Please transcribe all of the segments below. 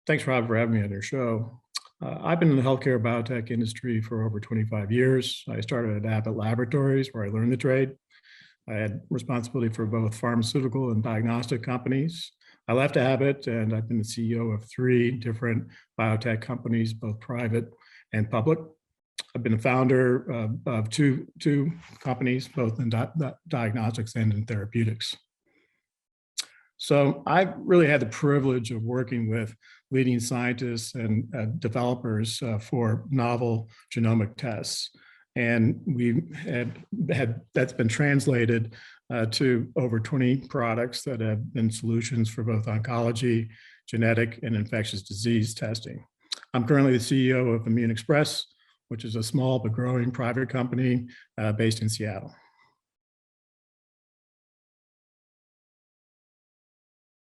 Thanks, Rob, for having me on your show. I've been in the healthcare biotech industry for over 25 years. I started at Abbott Laboratories, where I learned the trade. I had responsibility for both pharmaceutical and diagnostic companies. I left Abbott, and I've been the CEO of 3 different biotech companies, both private and public. I've been a founder of two companies, both in diagnostics and in therapeutics. So I've really had the privilege of working with leading scientists and developers for novel genomic tests. And we had that's been translated to over 20 products that have been solutions for both oncology, genetic, and infectious disease testing. I'm currently the CEO of Immunexpress, which is a small but growing private company based in Seattle.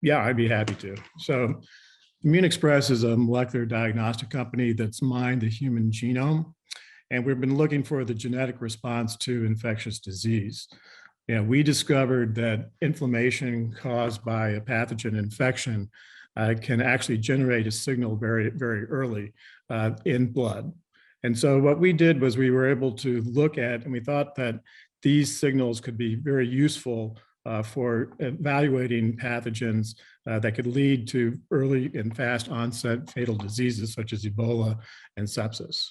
Yeah, I'd be happy to. So Immunexpress is a molecular diagnostic company that's mined the human genome. And we've been looking for the genetic response to infectious disease. We discovered that inflammation caused by a pathogen infection can actually generate a signal very, very early in blood. And so what we did was we were able to look at, and we thought that these signals could be very useful for evaluating pathogens that could lead to early and fast onset fatal diseases such as Ebola and sepsis.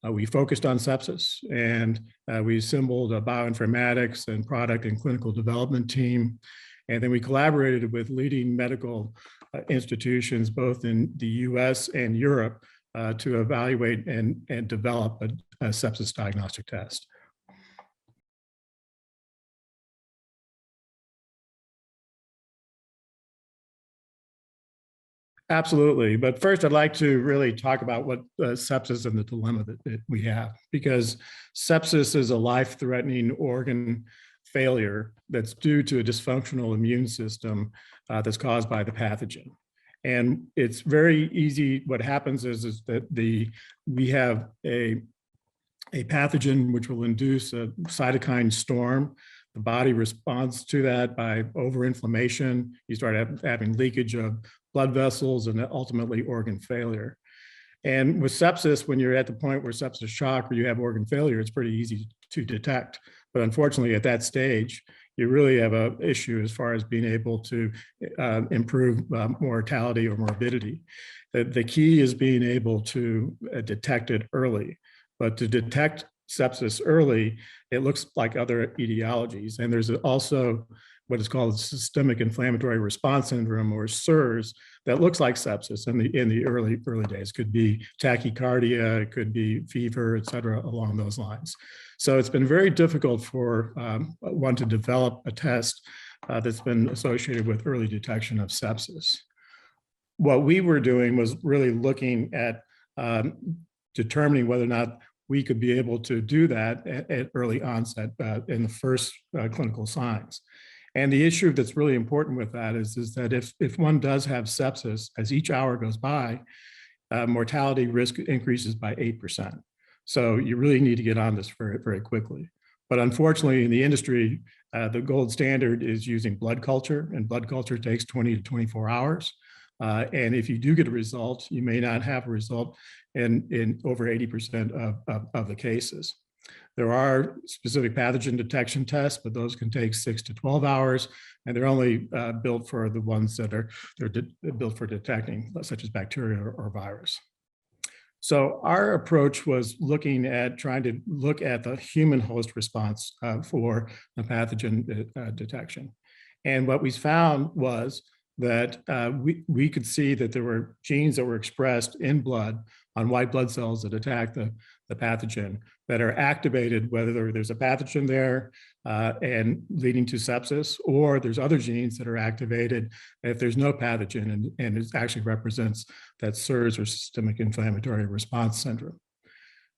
We focused on sepsis, and we assembled a bioinformatics and product and clinical development team. And then we collaborated with leading medical institutions, both in the US and Europe, to evaluate and develop a sepsis diagnostic test. Absolutely. But first, I'd like to really talk about what sepsis and the dilemma that we have, because sepsis is a life-threatening organ failure that's due to a dysfunctional immune system that's caused by the pathogen. And it's very easy. What happens is that we have a pathogen which will induce a cytokine storm. The body responds to that by overinflammation. You start having leakage of blood vessels and ultimately organ failure. And with sepsis, when you're at the point where sepsis shock or you have organ failure, it's pretty easy to detect. But unfortunately, at that stage, you really have an issue as far as being able to improve mortality or morbidity. The key is being able to detect it early. But to detect sepsis early, it looks like other etiologies. And there's also what is called systemic inflammatory response syndrome, or SIRS, that looks like sepsis in the early days. It could be tachycardia, it could be fever, et cetera, along those lines. So it's been very difficult for one to develop a test that's been associated with early detection of sepsis. What we were doing was really looking at determining whether or not we could be able to do that at early onset in the first clinical signs. And the issue that's really important with that is that if one does have sepsis, as each hour goes by, mortality risk increases by 8%. So you really need to get on this very, very quickly. But unfortunately, in the industry, the gold standard is using blood culture, and blood culture takes 20 to 24 hours. And if you do get a result, you may not have a result in over 80% of the cases. There are specific pathogen detection tests, but those can take 6 to 12 hours, and they're only built for the ones that are built for detecting, such as bacteria or virus. So our approach was trying to look at the human host response for the pathogen detection. And what we found was that we could see that there were genes that were expressed in blood on white blood cells that attack the pathogen that are activated, whether there's a pathogen there and leading to sepsis, or there's other genes that are activated if there's no pathogen, and it actually represents that SIRS, or systemic inflammatory response syndrome.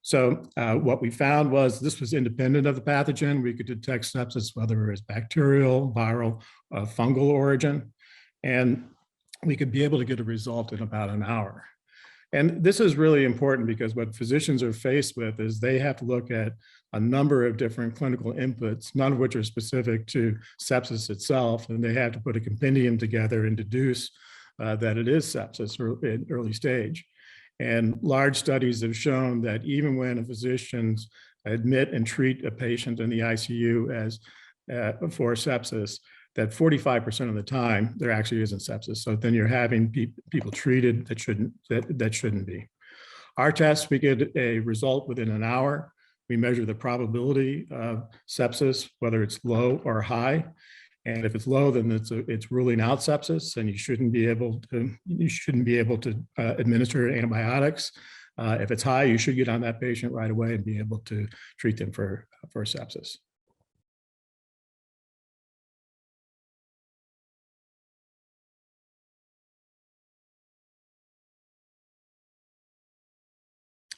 So what we found was this was independent of the pathogen. We could detect sepsis, whether it was bacterial, viral, fungal origin, and we could be able to get a result in about an hour. And this is really important because what physicians are faced with is they have to look at a number of different clinical inputs, none of which are specific to sepsis itself, and they have to put a compendium together and deduce that it is sepsis in early stage. And large studies have shown that even when a physicians admit and treat a patient in the ICU as for sepsis, that 45% of the time there actually isn't sepsis. So then you're having people treated that shouldn't be. Our test, we get a result within an hour. We measure the probability of sepsis, whether it's low or high. And if it's low, then it's ruling out sepsis, and you shouldn't be able to administer antibiotics. If it's high, you should get on that patient right away and be able to treat them for sepsis.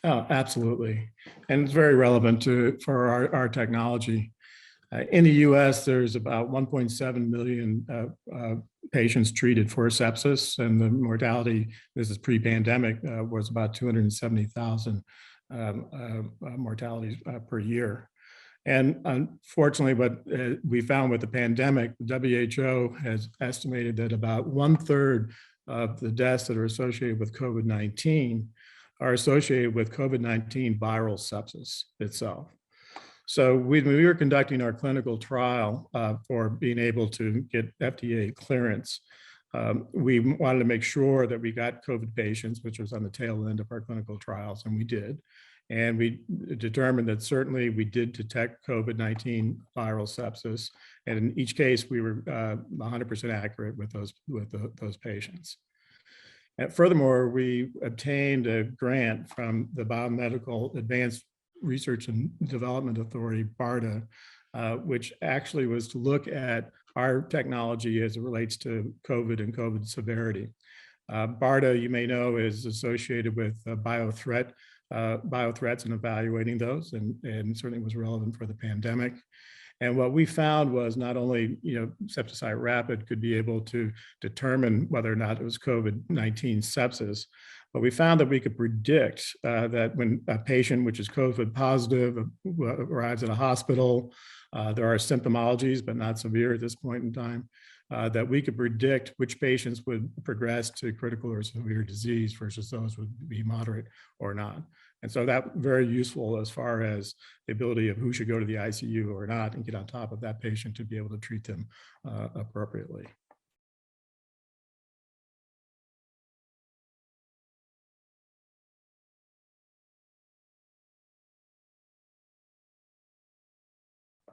Oh, absolutely. And it's very relevant for our technology. In the US, there's about 1.7 million patients treated for sepsis, and the mortality, this is pre-pandemic, was about 270,000 mortalities per year. And unfortunately, what we found with the pandemic, the WHO has estimated that about 1/3 of the deaths that are associated with COVID-19 are associated with COVID-19 viral sepsis itself. So when we were conducting our clinical trial for being able to get FDA clearance, we wanted to make sure that we got COVID patients, which was on the tail end of our clinical trials, and we did. And we determined that certainly we did detect COVID-19 viral sepsis. And in each case, we were 100% accurate with those patients. And furthermore, we obtained a grant from the Biomedical Advanced Research and Development Authority, BARDA, which actually was to look at our technology as it relates to COVID and COVID severity. BARDA, you may know, is associated with biothreats and evaluating those, and certainly was relevant for the pandemic. And what we found was not only, Septicite Rapid could be able to determine whether or not it was COVID-19 sepsis, but we found that we could predict that when a patient, which is COVID positive, arrives at a hospital, there are symptomologies, but not severe at this point in time, that we could predict which patients would progress to critical or severe disease versus those would be moderate or not. And so that very useful as far as the ability of who should go to the ICU or not and get on top of that patient to be able to treat them appropriately.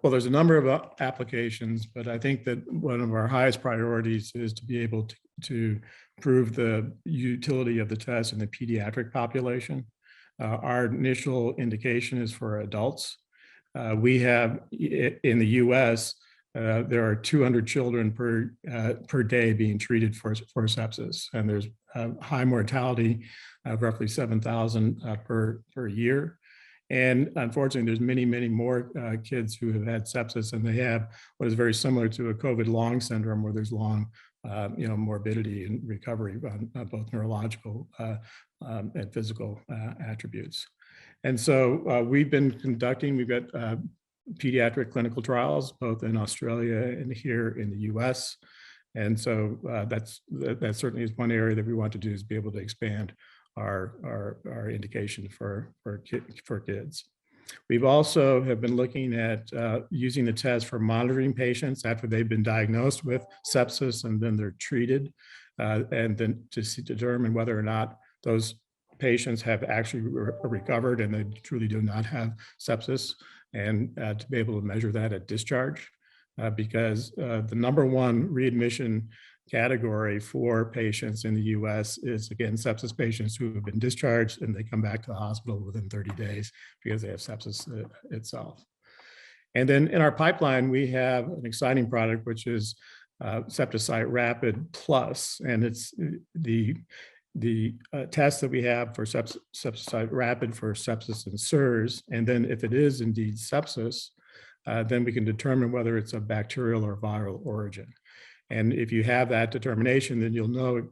Well, there's a number of applications, but I think that one of our highest priorities is to be able to prove the utility of the test in the pediatric population. Our initial indication is for adults. We have, in the US, there are 200 children per day being treated for sepsis, and there's high mortality of roughly 7,000 per year. And unfortunately, there's many, many more kids who have had sepsis, and they have what is very similar to a COVID long syndrome, where there's long, morbidity and recovery on both neurological and physical attributes. And so we've got pediatric clinical trials, both in Australia and here in the US. And so that certainly is one area that we want to do, is be able to expand our indication for kids. We've also have been looking at using the test for monitoring patients after they've been diagnosed with sepsis and then they're treated, and then to determine whether or not those patients have actually recovered and they truly do not have sepsis, and to be able to measure that at discharge, because the number one readmission category for patients in the US is, again, sepsis patients who have been discharged and they come back to the hospital within 30 days because they have sepsis itself. And then in our pipeline, we have an exciting product, which is Septicite Rapid Plus, and it's the test that we have for Septicite Rapid for sepsis and SIRS. And then if it is indeed sepsis, then we can determine whether it's of bacterial or viral origin. And if you have that determination, then you'll know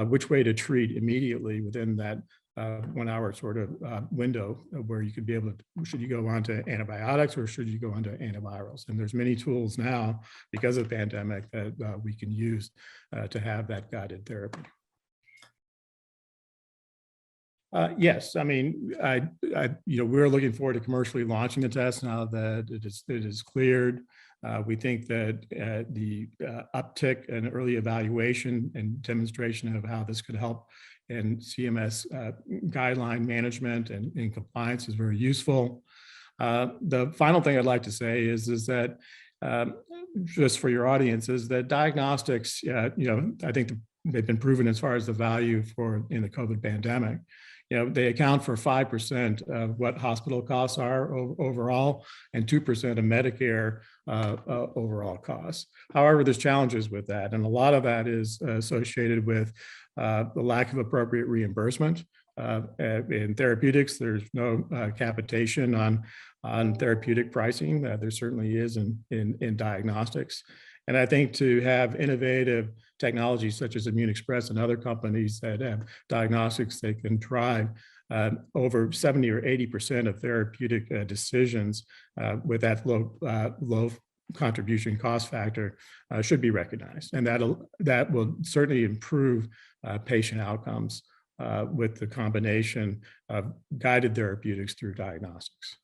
which way to treat immediately within that 1 hour sort of window where you could be able to, should you go on to antibiotics or should you go on to antivirals? And there's many tools now because of the pandemic that we can use to have that guided therapy. Yes, I mean, we're looking forward to commercially launching the test now that it is cleared. We think that the uptick in early evaluation and demonstration of how this could help in CMS guideline management and in compliance is very useful. The final thing I'd like to say is that um, just for your audience is that diagnostics, I think they've been proven as far as the value for in the COVID pandemic. They account for 5% of what hospital costs are overall and 2% of Medicare overall costs. However, there's challenges with that. And a lot of that is associated with the lack of appropriate reimbursement. In therapeutics, there's no capitation on therapeutic pricing. There certainly is in diagnostics. And I think to have innovative technologies such as Immunexpress and other companies that have diagnostics that can drive over 70 or 80% of therapeutic decisions with that low contribution cost factor should be recognized. And that will certainly improve patient outcomes with the combination of guided therapeutics through diagnostics.